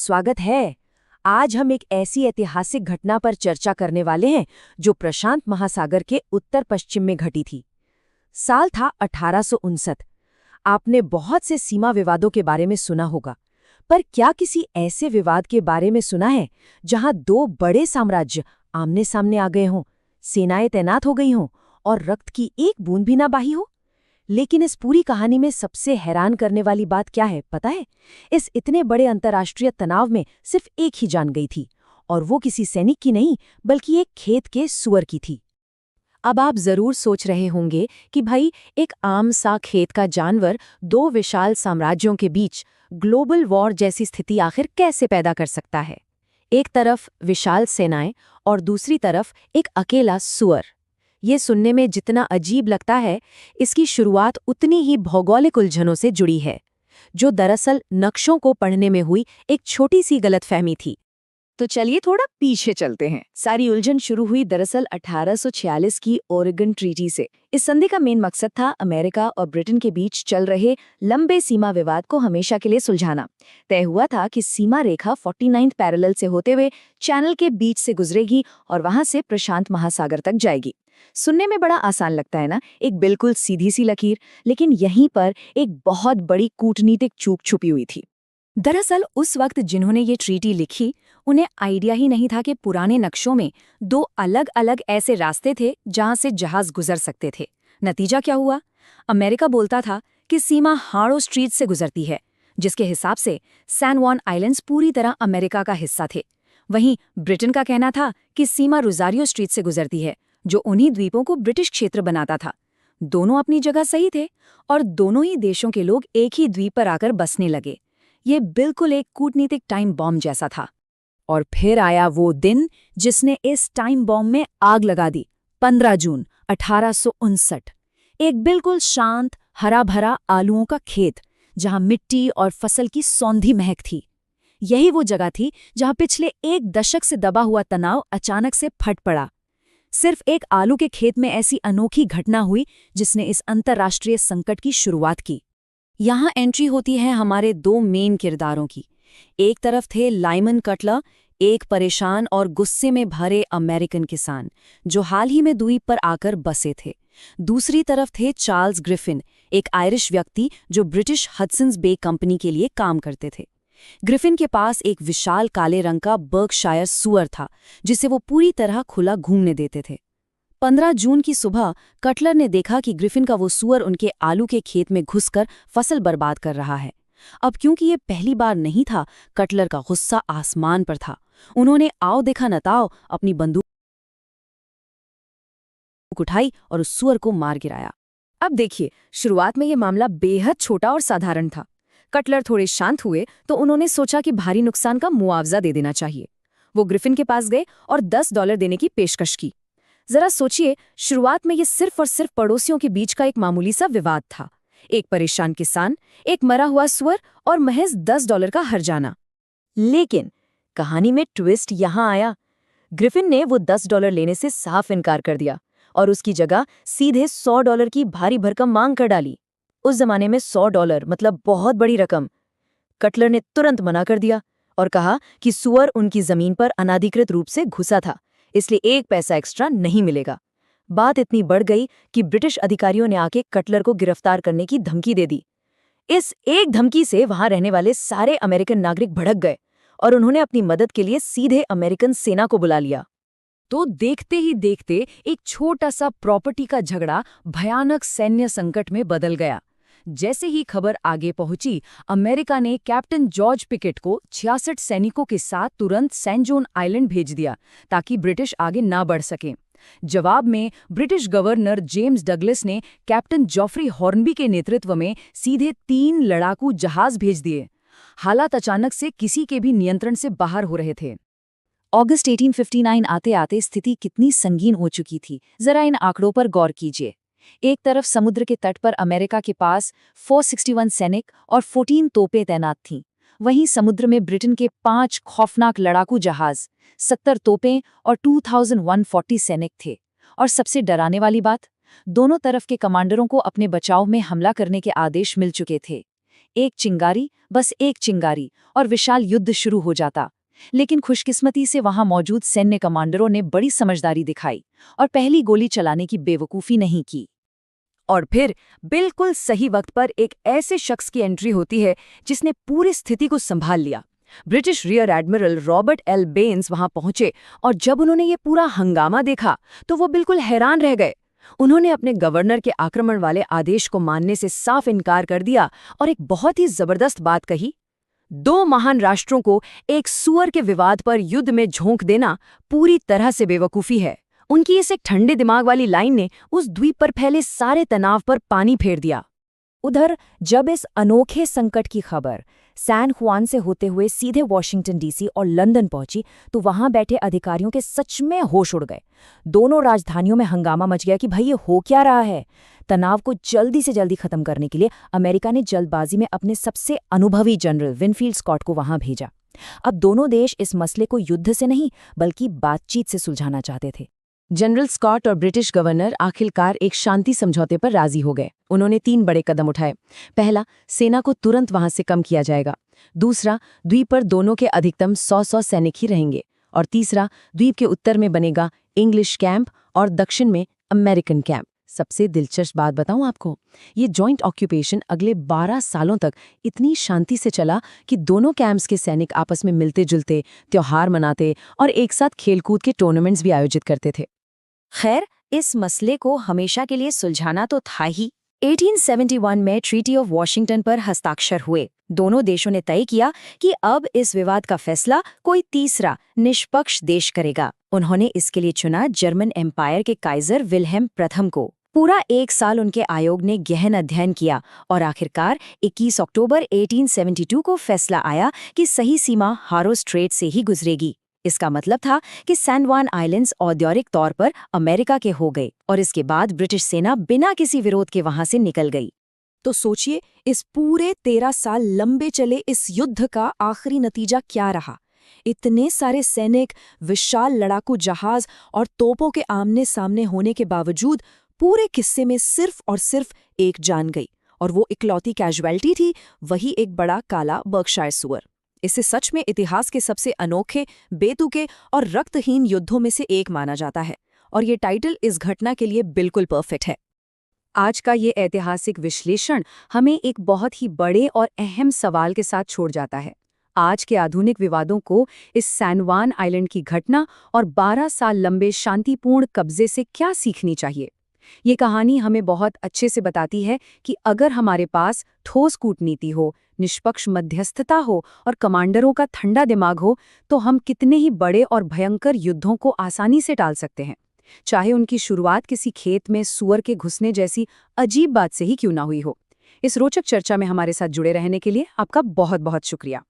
स्वागत है। आज हम एक ऐसी ऐतिहासिक घटना पर चर्चा करने वाले हैं जो प्रशांत महासागर के उत्तर पश्चिम में घटी थी। साल था 1859। आपने बहुत से सीमा विवादों के बारे में सुना होगा, पर क्या किसी ऐसे विवाद के बारे में सुना है जहां दो बड़े साम्राज्य आमने सामने आ गए हों, सेनाएं तैनात हो गई हों और रक्त की एक बूंद भी ना बही हो? लेकिन इस पूरी कहानी में सबसे हैरान करने वाली बात क्या है पता है? इस इतने बड़े अंतर्राष्ट्रीय तनाव में सिर्फ एक ही जान गई थी, और वो किसी सैनिक की नहीं बल्कि एक खेत के सुअर की थी। अब आप जरूर सोच रहे होंगे कि भाई, एक आम सा खेत का जानवर दो विशाल साम्राज्यों के बीच ग्लोबल वॉर जैसी स्थिति आखिर कैसे पैदा कर सकता है? एक तरफ विशाल सेनाएं और दूसरी तरफ एक अकेला सुअर। ये सुनने में जितना अजीब लगता है, इसकी शुरुआत उतनी ही भौगोलिक उलझनों से जुड़ी है, जो दरअसल नक्शों को पढ़ने में हुई एक छोटी सी गलतफहमी थी। तो चलिए थोड़ा पीछे चलते हैं। सारी उलझन शुरू हुई दरअसल 1846 की ओरेगन ट्रीटी से। इस संधि का मेन मकसद था अमेरिका और ब्रिटेन के बीच चल रहे लंबे सीमा विवाद को हमेशा के लिए सुलझाना। तय हुआ था कि सीमा रेखा 49th पैरेलल से होते हुए चैनल के बीच से गुजरेगी और वहां से प्रशांत महासागर तक जाएगी। सुनने में बड़ा आसान लगता है ना, एक बिल्कुल सीधी सी लकीर, लेकिन यहीं पर एक बहुत बड़ी कूटनीतिक चूक छुपी हुई थी। दरअसल उस वक्त जिन्होंने ये ट्रीटी लिखी, उन्हें आइडिया ही नहीं था कि पुराने नक्शों में दो अलग अलग ऐसे रास्ते थे जहां से जहाज गुजर सकते थे। नतीजा क्या हुआ? अमेरिका बोलता था कि सीमा हार्लो स्ट्रीट से गुजरती है, जिसके हिसाब से सैन जुआन आइलैंड्स पूरी तरह अमेरिका का हिस्सा थे। वहीं ब्रिटेन का कहना था कि सीमा रोज़ारियो स्ट्रीट से गुजरती है, जो उन्हीं द्वीपों को ब्रिटिश क्षेत्र बनाता था। दोनों अपनी जगह सही थे, और दोनों ही देशों के लोग एक ही द्वीप पर आकर बसने लगे। ये बिल्कुल एक कूटनीतिक टाइम बॉम्ब जैसा था। और फिर आया वो दिन जिसने इस टाइम बॉम्ब में आग लगा दी। 15 जून 1859। एक बिल्कुल शांत हरा भरा आलूओं का खेत, जहां मिट्टी और फसल की सौंधी महक थी। यही वो जगह थी जहां पिछले एक दशक से दबा हुआ तनाव अचानक से फट पड़ा। सिर्फ एक आलू के खेत में ऐसी अनोखी घटना हुई जिसने इस अंतर्राष्ट्रीय संकट की शुरुआत की। यहाँ एंट्री होती है हमारे दो मेन किरदारों की। एक तरफ थे लाइमन कटलर, एक परेशान और गुस्से में भरे अमेरिकन किसान जो हाल ही में द्वीप पर आकर बसे थे। दूसरी तरफ थे चार्ल्स ग्रिफिन, एक आयरिश व्यक्ति जो ब्रिटिश हडसन्स बे कंपनी के लिए काम करते थे। ग्रिफिन के पास एक विशाल काले रंग का बर्कशायर सुअर था, जिसे वो पूरी तरह खुला घूमने देते थे। 15 जून की सुबह कटलर ने देखा कि ग्रिफिन का वो सुअर उनके आलू के खेत में घुसकर फसल बर्बाद कर रहा है। अब क्योंकि ये पहली बार नहीं था, कटलर का गुस्सा आसमान पर था। उन्होंने आओ देखा नताओ अपनी बंदूक उठाई और उस सुअर को मार गिराया। अब देखिए, शुरुआत में ये मामला बेहद छोटा और साधारण था। कटलर थोड़े शांत हुए तो उन्होंने सोचा कि भारी नुकसान का मुआवजा दे देना चाहिए। वो ग्रिफिन के पास गए और $10 देने की पेशकश की। जरा सोचिए, शुरुआत में ये सिर्फ और सिर्फ पड़ोसियों के बीच का एक मामूली सा विवाद था। एक परेशान किसान, एक मरा हुआ सुअर और महज $10 का हर्जाना। लेकिन कहानी में ट्विस्ट यहाँ आया। ग्रिफिन ने वो $10 लेने से साफ इनकार कर दिया और उसकी जगह सीधे $100 की भारी भरकम मांग कर डाली। उस जमाने में $100 मतलब बहुत बड़ी रकम। कटलर ने तुरंत मना कर दिया और कहा कि सुअर उनकी जमीन पर अनाधिकृत रूप से घुसा था, इसलिए एक पैसा एक्स्ट्रा नहीं मिलेगा। बात इतनी बढ़ गई कि ब्रिटिश अधिकारियों ने आके कटलर को गिरफ्तार करने की धमकी दे दी। इस एक धमकी से वहां रहने वाले सारे अमेरिकन नागरिक भड़क गए और उन्होंने अपनी मदद के लिए सीधे अमेरिकन सेना को बुला लिया। तो देखते ही देखते एक छोटा सा प्रॉपर्टी का झगड़ा भयानक सैन्य संकट में बदल गया। जैसे ही खबर आगे पहुंची, अमेरिका ने कैप्टन जॉर्ज पिकेट को 66 सैनिकों के साथ तुरंत सैन जोन आइलैंड भेज दिया ताकि ब्रिटिश आगे ना बढ़ सकें। जवाब में ब्रिटिश गवर्नर जेम्स डगलस ने कैप्टन जॉफ्री हॉर्नबी के नेतृत्व में सीधे 3 लड़ाकू जहाज भेज दिए। हालात अचानक से किसी के भी नियंत्रण से बाहर हो रहे थे। अगस्त 1859 आते आते स्थिति कितनी संगीन हो चुकी थी, जरा इन आंकड़ों पर गौर कीजिए। एक तरफ समुद्र के तट पर अमेरिका के पास 461 सैनिक और 14 तोपें तैनात थीं। वहीं समुद्र में ब्रिटेन के 5 खौफनाक लड़ाकू जहाज, 70 तोपें और 2140 सैनिक थे। और सबसे डराने वाली बात, दोनों तरफ के कमांडरों को अपने बचाव में हमला करने के आदेश मिल चुके थे। एक चिंगारी, बस एक चिंगारी, और विशाल युद्ध शुरू हो जाता। लेकिन खुशकिस्मती से वहां मौजूद सैन्य कमांडरों ने बड़ी समझदारी दिखाई और पहली गोली चलाने की बेवकूफ़ी नहीं की। और फिर बिल्कुल सही वक्त पर एक ऐसे शख्स की एंट्री होती है जिसने पूरी स्थिति को संभाल लिया। British rear admiral Robert L बेन्स वहां पहुंचे और जब उन्होंने ये पूरा हंगामा देखा तो वो बिल्कुल हैरान रह गए। उन्होंने अपने गवर्नर के आक्रमण वाले आदेश को मानने से साफ इनकार कर दिया और एक बहुत ही जबरदस्त बात कही। दो महान राष्ट्रों को एक सुअर के विवाद पर युद्ध में झोंक देना पूरी तरह से बेवकूफ़ी है। उनकी इस एक ठंडे दिमाग वाली लाइन ने उस द्वीप पर फैले सारे तनाव पर पानी फेर दिया। उधर जब इस अनोखे संकट की खबर सैन हुआन से होते हुए सीधे वॉशिंगटन डीसी और लंदन पहुंची तो वहां बैठे अधिकारियों के सच में होश उड़ गए। दोनों राजधानियों में हंगामा मच गया कि भाई ये हो क्या रहा है। तनाव को जल्दी से जल्दी खत्म करने के लिए अमेरिका ने जल्दबाजी में अपने सबसे अनुभवी जनरल विनफील्ड स्कॉट को वहां भेजा। अब दोनों देश इस मसले को युद्ध से नहीं बल्कि बातचीत से सुलझाना चाहते थे। जनरल स्कॉट और ब्रिटिश गवर्नर आखिरकार एक शांति समझौते पर राजी हो गए। उन्होंने 3 बड़े कदम उठाए। पहला, सेना को तुरंत वहां से कम किया जाएगा। दूसरा, द्वीप पर दोनों के अधिकतम 100 सैनिक ही रहेंगे। और तीसरा, द्वीप के उत्तर में बनेगा इंग्लिश कैंप और दक्षिण में अमेरिकन कैंप। सबसे दिलचस्प बात बताऊं आपको, ये जॉइंट ऑक्यूपेशन अगले 12 सालों तक इतनी शांति से चला कि दोनों कैंप्स के सैनिक आपस में मिलते जुलते, त्योहार मनाते और एक साथ खेलकूद के टूर्नामेंट्स भी आयोजित करते थे। खैर, इस मसले को हमेशा के लिए सुलझाना तो था ही। 1871 में ट्रीटी ऑफ वॉशिंगटन पर हस्ताक्षर हुए। दोनों देशों ने तय किया कि अब इस विवाद का फैसला कोई तीसरा निष्पक्ष देश करेगा। उन्होंने इसके लिए चुना जर्मन एम्पायर के काइजर विल्हेम प्रथम को। पूरा 1 साल उनके आयोग ने गहन अध्ययन किया और आखिरकार 21 अक्टूबर 1872 को फैसला आया कि सही सीमा हारो स्ट्रेट से ही गुजरेगी। इसका मतलब था कि सैन जुआन आइलैंड्स औद्योगिक तौर पर अमेरिका के हो गए और इसके बाद ब्रिटिश सेना बिना किसी विरोध के वहां से निकल गई। तो सोचिए, इस पूरे 13 साल लंबे चले इस युद्ध का आखिरी नतीजा क्या रहा। इतने सारे सैनिक, विशाल लड़ाकू जहाज और तोपों के आमने सामने होने के बावजूद पूरे किस्से में सिर्फ और सिर्फ एक जान गई, और वो इकलौती कैजुअल्टी थी, वही एक बड़ा काला बर्कशायर सुअर। इसे सच में इतिहास के सबसे अनोखे, बेतुके और रक्तहीन युद्धों में से एक माना जाता है, और ये टाइटल इस घटना के लिए बिल्कुल परफेक्ट है। आज का ये ऐतिहासिक विश्लेषण हमें एक बहुत ही बड़े और अहम सवाल के साथ छोड़ जाता है। आज के आधुनिक विवादों को इस सैन जुआन आइलैंड की घटना और 12 साल लंबे शांतिपूर्ण कब्जे से क्या सीखनी चाहिए। ये कहानी हमें बहुत अच्छे से बताती है कि अगर हमारे पास ठोस कूटनीति हो, निष्पक्ष मध्यस्थता हो और कमांडरों का ठंडा दिमाग हो, तो हम कितने ही बड़े और भयंकर युद्धों को आसानी से टाल सकते हैं, चाहे उनकी शुरुआत किसी खेत में सुअर के घुसने जैसी अजीब बात से ही क्यों ना हुई हो। इस रोचक चर्चा में हमारे साथ जुड़े रहने के लिए आपका बहुत बहुत शुक्रिया।